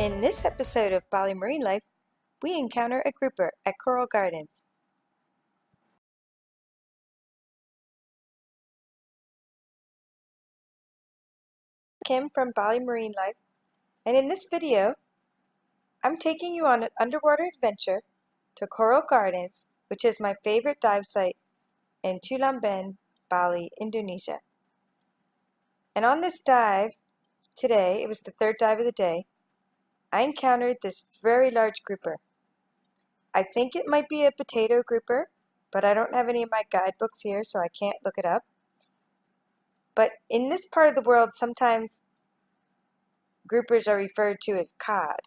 In this episode of Bali Marine Life, we encounter a grouper at Coral Gardens. Kim from Bali Marine Life, and in this video, I'm taking you on an underwater adventure to Coral Gardens, which is my favorite dive site in Tulamben, Bali, Indonesia. And on this dive, today, it was the third dive of the day, I encountered this very large grouper. I think it might be a potato grouper, but I don't have any of my guidebooks here, so I can't look it up. But in this part of the world, sometimes groupers are referred to as cod.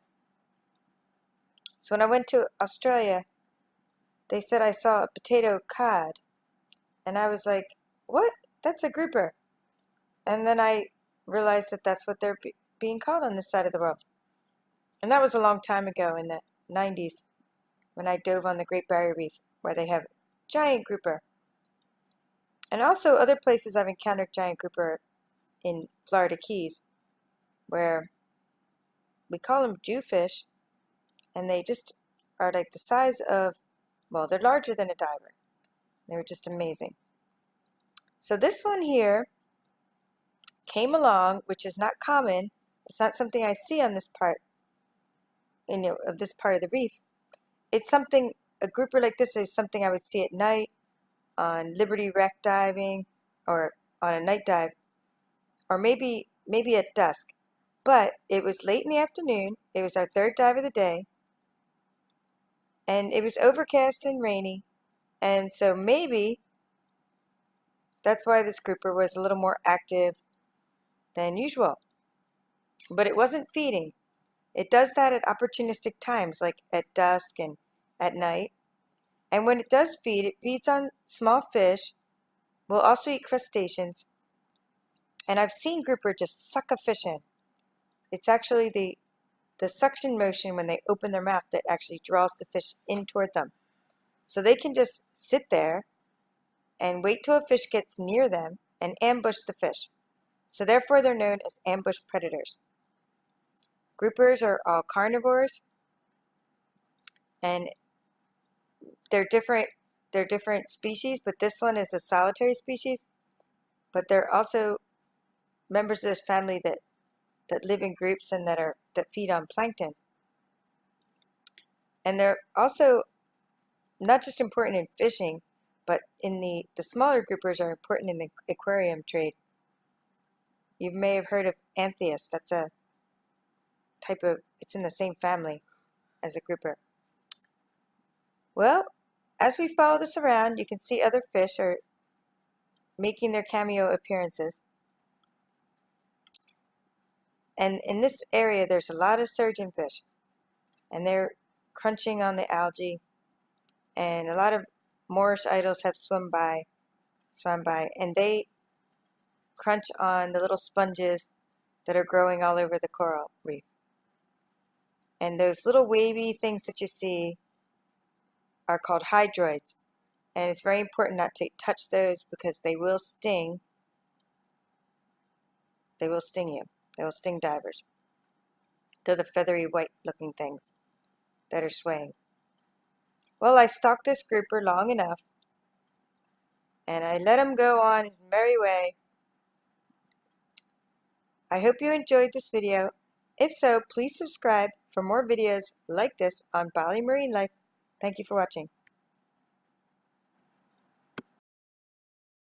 So when I went to Australia, they said I saw a potato cod. And I was like, what? That's a grouper. And then I realized that that's what they're being called on this side of the world. And that was a long time ago in the 90s when I dove on the Great Barrier Reef, where they have giant grouper. And also other places I've encountered giant grouper in Florida Keys, where we call them jewfish, and they just are like the size of, well, they're larger than a diver. They were just amazing. So this one here came along, which is not common. It's not something I see on this part, of this part of the reef. It's something, a grouper like this is something I would see at night on Liberty wreck diving or on a night dive, or maybe at dusk. But it was late in the afternoon. It was our third dive of the day, and it was overcast and rainy, and so maybe that's why this grouper was a little more active than usual. But it wasn't feeding. It does that at opportunistic times, like at dusk and at night. And when it does feed, it feeds on small fish. We'll also eat crustaceans. And I've seen grouper just suck a fish in. It's actually the suction motion when they open their mouth that actually draws the fish in toward them. So they can just sit there and wait till a fish gets near them and ambush the fish. So therefore they're known as ambush predators. Groupers are all carnivores, and they're different species, but this one is a solitary species. But they're also members of this family that live in groups and that feed on plankton. And they're also not just important in fishing, but in the smaller groupers are important in the aquarium trade. You may have heard of Anthias. That's a type of, it's in the same family as a grouper. Well, as we follow this around, you can see other fish are making their cameo appearances. And in this area, there's a lot of surgeonfish, and they're crunching on the algae. And a lot of Morris idols have swum by, and they crunch on the little sponges that are growing all over the coral reef. And those little wavy things that you see are called hydroids. And it's very important not to touch those because they will sting. They will sting you. They will sting divers. They're the feathery white looking things that are swaying. Well, I stalked this grouper long enough, and I let him go on his merry way. I hope you enjoyed this video. If so, please subscribe for more videos like this on Bali Marine Life. Thank you for watching.